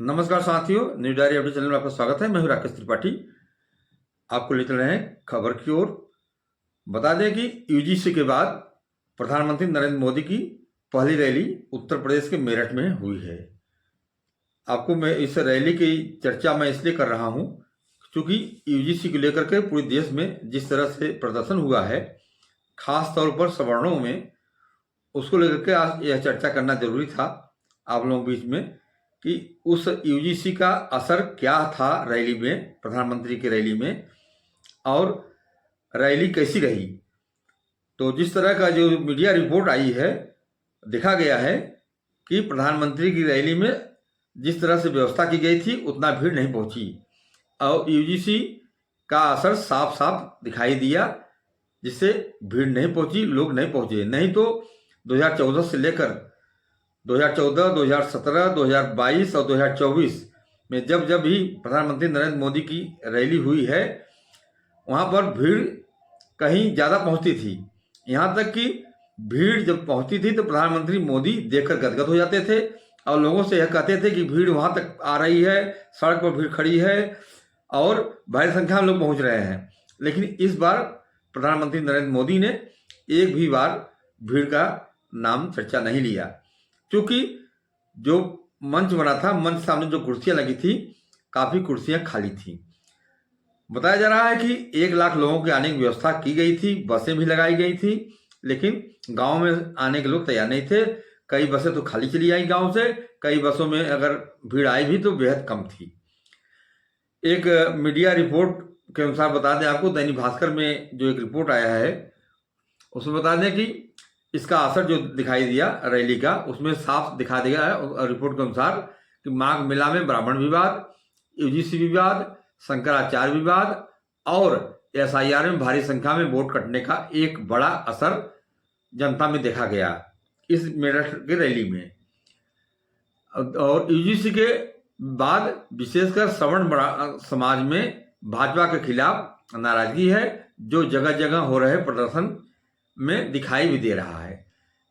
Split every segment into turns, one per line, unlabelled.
नमस्कार साथियों, news diary update channel में आपका स्वागत है। मैं हूं राकेश त्रिपाठी। आपको ले चल रहे हैं खबर की ओर। बता दें कि यूजीसी के बाद प्रधानमंत्री नरेंद्र मोदी की पहली रैली उत्तर प्रदेश के मेरठ में हुई है। आपको मैं इस रैली की चर्चा मैं इसलिए कर रहा हूं क्योंकि यूजीसी को लेकर के पूरे देश में जिस तरह से प्रदर्शन हुआ है, खास तौर पर सवर्णों में, उसको लेकर के आज यह चर्चा करना जरूरी था आप लोगों के बीच में कि उस यूजीसी का असर क्या था रैली में, प्रधानमंत्री की रैली में, और रैली कैसी रही। तो जिस तरह का जो मीडिया रिपोर्ट आई है, देखा गया है कि प्रधानमंत्री की रैली में जिस तरह से व्यवस्था की गई थी उतना भीड़ नहीं पहुंची और यूजीसी का असर साफ साफ दिखाई दिया, जिससे भीड़ नहीं पहुंची, लोग नहीं पहुंचे। नहीं तो 2014 से लेकर 2014, 2017, 2022 और 2024 में जब जब भी प्रधानमंत्री नरेंद्र मोदी की रैली हुई है, वहाँ पर भीड़ कहीं ज़्यादा पहुँचती थी। यहाँ तक कि भीड़ जब पहुँचती थी तो प्रधानमंत्री मोदी देखकर गदगद हो जाते थे और लोगों से यह कहते थे कि भीड़ वहाँ तक आ रही है, सड़क पर भीड़ खड़ी है और भारी संख्या में लोग पहुँच रहे हैं। लेकिन इस बार प्रधानमंत्री नरेंद्र मोदी ने एक भी बार भीड़ का नाम चर्चा नहीं लिया, क्योंकि जो मंच बना था, मंच सामने जो कुर्सियां लगी थी, काफी कुर्सियां खाली थी। बताया जा रहा है कि 1 लाख लोगों के आने की व्यवस्था की गई थी, बसें भी लगाई गई थी, लेकिन गांव में आने के लोग तैयार नहीं थे। कई बसें तो खाली चली आई गांव से, कई बसों में अगर भीड़ आई भी तो बेहद कम थी। एक मीडिया रिपोर्ट के अनुसार बता दें आपको, दैनिक भास्कर में जो एक रिपोर्ट आया है उसमें बता दें कि इसका असर जो दिखाई दिया रैली का, उसमें साफ दिखा दिया है रिपोर्ट के अनुसार कि माघ मेला में ब्राह्मण विवाद, यूजीसी विवाद, शंकराचार्य विवाद और एसआईआर में भारी संख्या में वोट कटने का एक बड़ा असर जनता में देखा गया इस मेरठ की रैली में। और यूजीसी के बाद विशेषकर सवर्ण समाज में भाजपा के खिलाफ नाराजगी है, जो जगह जगह हो रहे प्रदर्शन में दिखाई भी दे रहा है।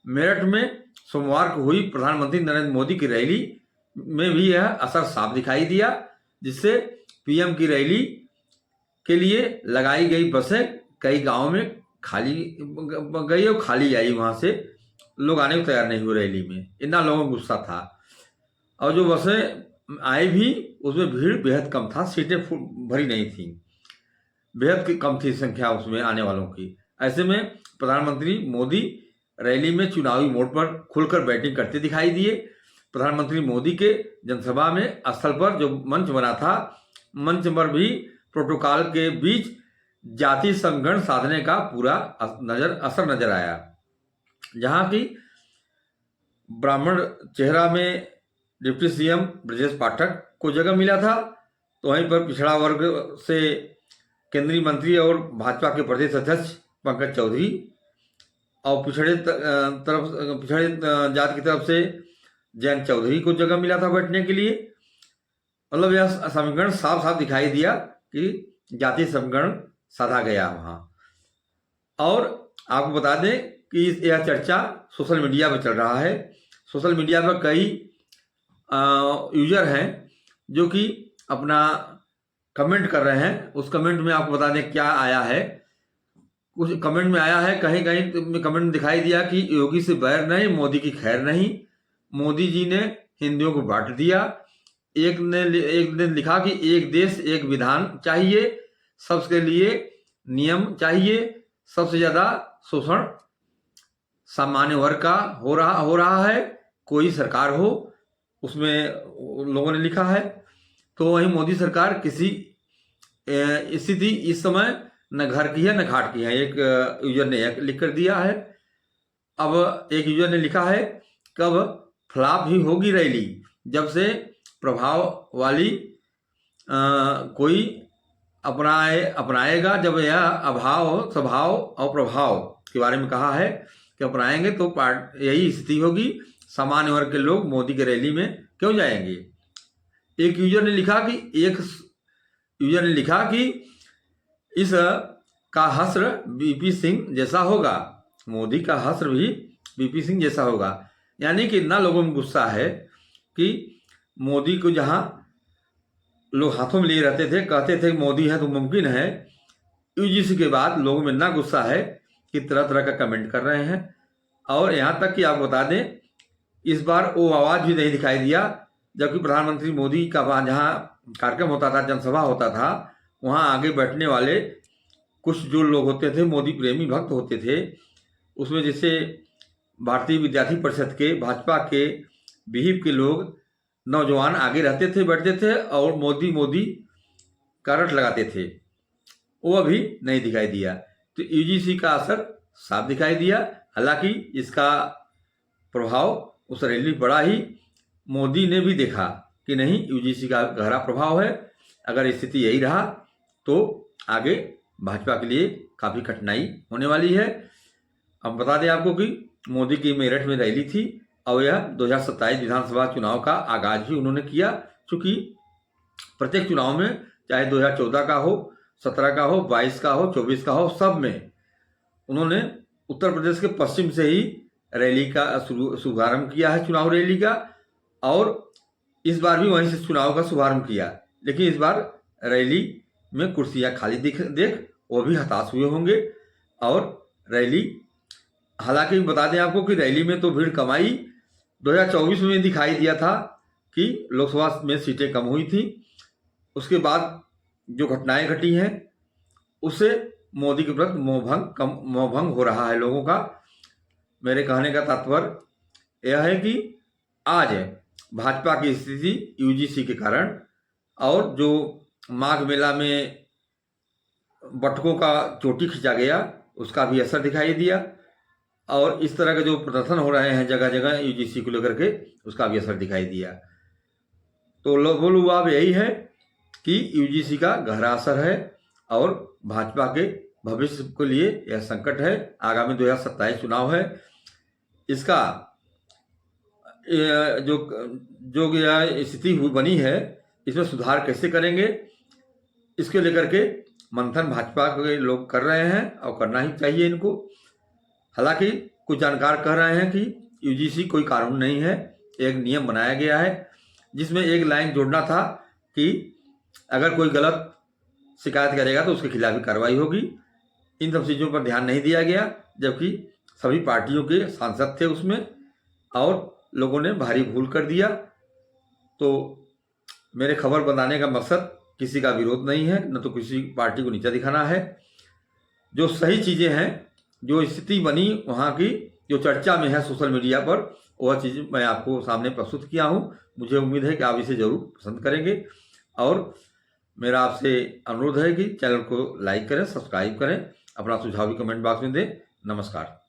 मेरठ में सोमवार को हुई प्रधानमंत्री नरेंद्र मोदी की रैली में भी यह असर साफ दिखाई दिया, जिससे पीएम की रैली के लिए लगाई गई बसें कई गांवों में खाली गई और खाली आई। वहां से लोग आने को तैयार नहीं हुए रैली में, इतना लोगों को गुस्सा था। और जो बसें आई भी उसमें भीड़ बेहद कम था, सीटें भरी नहीं थी, बेहद कम थी संख्या उसमें आने वालों की। ऐसे में प्रधानमंत्री मोदी रैली में चुनावी मोड पर खुलकर बैटिंग करते दिखाई दिए। प्रधानमंत्री मोदी के जनसभा में स्थल पर जो मंच बना था, मंच पर भी प्रोटोकॉल के बीच जाति संगठन साधने का पूरा असर नजर आया। जहां की ब्राह्मण चेहरा में डिप्टी सीएम ब्रजेश पाठक को जगह मिला था, तो वहीं पर पिछड़ा वर्ग से केंद्रीय मंत्री और भाजपा के प्रदेश अध्यक्ष पंकज चौधरी और पिछड़े जात की तरफ से जयंत चौधरी को जगह मिला था बैठने के लिए। मतलब यह समीकरण साफ साफ दिखाई दिया कि जातीय समीकरण साधा गया वहां। और आपको बता दें कि यह चर्चा सोशल मीडिया पर चल रहा है। सोशल मीडिया पर कई यूजर हैं जो कि अपना कमेंट कर रहे हैं। उस कमेंट में आपको बता दें क्या आया है। कुछ कमेंट में आया है, कहीं कहीं कमेंट में दिखाई दिया कि योगी से बैर नहीं, मोदी की खैर नहीं, मोदी जी ने हिंदुओं को बांट दिया। एक ने लिखा कि एक देश एक विधान चाहिए, सबके लिए नियम चाहिए, सबसे ज्यादा शोषण सामान्य वर्ग का हो रहा है, कोई सरकार हो, उसमें लोगों ने लिखा है। तो वही मोदी सरकार किसी स्थिति इस समय न घर की है न घाट की है, एक यूजर ने लिख कर दिया है। अब एक यूजर ने लिखा है, कब फ्लॉप ही होगी रैली, जब से प्रभाव वाली कोई अपनाएगा, जब यह अभाव स्वभाव और प्रभाव के बारे में कहा है कि अपनाएंगे तो यही स्थिति होगी। सामान्य वर्ग के लोग मोदी के रैली में क्यों जाएंगे। एक यूजर ने लिखा कि इस का हश्र बीपी सिंह जैसा होगा, मोदी का हश्र भी बीपी सिंह जैसा होगा। यानी कि इतना लोगों में गुस्सा है कि मोदी को जहाँ लोग हाथों में लिए रहते थे, कहते थे मोदी है तो मुमकिन है, यूजीसी के बाद लोगों में इतना गुस्सा है कि तरह तरह का कमेंट कर रहे हैं। और यहाँ तक कि आप बता दें, इस बार वो आवाज़ भी नहीं दिखाई दिया, जबकि प्रधानमंत्री मोदी का वहाँ जहाँ कार्यक्रम होता था, जनसभा होता था, वहाँ आगे बैठने वाले कुछ जो लोग होते थे, मोदी प्रेमी भक्त होते थे, उसमें जैसे भारतीय विद्यार्थी परिषद के, भाजपा के, विहिप के लोग, नौजवान आगे रहते थे, बैठते थे और मोदी मोदी का रट लगाते थे। वो अभी नहीं दिखाई दिया। तो यूजीसी का असर साफ दिखाई दिया। हालांकि इसका प्रभाव उस रैली पड़ा ही। मोदी ने भी देखा कि नहीं, यूजीसी का गहरा प्रभाव है। अगर स्थिति यही रहा तो आगे भाजपा के लिए काफ़ी कठिनाई होने वाली है। अब बता दें आपको कि मोदी की मेरठ में रैली थी और यह 2027 विधानसभा चुनाव का आगाज भी उन्होंने किया। चूँकि प्रत्येक चुनाव में, चाहे 2014 का हो, 17 का हो, 22 का हो, 24 का हो, सब में उन्होंने उत्तर प्रदेश के पश्चिम से ही रैली का शुभारंभ किया है, चुनाव रैली का। और इस बार भी वहीं से चुनाव का शुभारंभ किया। लेकिन इस बार रैली में कुर्सियां खाली देख वो भी हताश हुए होंगे। और रैली, हालांकि बता दें आपको कि रैली में तो भीड़ कम आई। 2024 में दिखाई दिया था कि लोकसभा में सीटें कम हुई थी। उसके बाद जो घटनाएं घटी हैं उससे मोदी के प्रति मोहभंग हो रहा है लोगों का। मेरे कहने का तात्पर्य यह है कि आज भाजपा की स्थिति यूजीसी के कारण, और जो माघ मेला में बटकों का चोटी खींचा गया उसका भी असर दिखाई दिया, और इस तरह के जो प्रदर्शन हो रहे हैं जगह जगह यूजीसी को लेकर के, उसका भी असर दिखाई दिया। तो बोलूँ यही है कि यूजीसी का गहरा असर है और भाजपा के भविष्य के लिए यह संकट है। आगामी 2027 चुनाव है, इसका जो स्थिति बनी है, इसमें सुधार कैसे करेंगे, इसके लेकर के मंथन भाजपा के लोग कर रहे हैं और करना ही चाहिए इनको। हालांकि कुछ जानकार कह रहे हैं कि यूजीसी कोई कानून नहीं है, एक नियम बनाया गया है जिसमें एक लाइन जोड़ना था कि अगर कोई गलत शिकायत करेगा तो उसके खिलाफ भी कार्रवाई होगी। इन सब चीज़ों पर ध्यान नहीं दिया गया, जबकि सभी पार्टियों के सांसद थे उसमें और लोगों ने भारी भूल कर दिया। तो मेरे खबर बताने का मकसद किसी का विरोध नहीं है, न तो किसी पार्टी को नीचा दिखाना है। जो सही चीज़ें हैं, जो स्थिति बनी वहाँ की, जो चर्चा में है सोशल मीडिया पर, वह चीज़ मैं आपको सामने प्रस्तुत किया हूँ। मुझे उम्मीद है कि आप इसे ज़रूर पसंद करेंगे। और मेरा आपसे अनुरोध है कि चैनल को लाइक करें, सब्सक्राइब करें, अपना सुझाव भी कमेंट बॉक्स में दें। नमस्कार।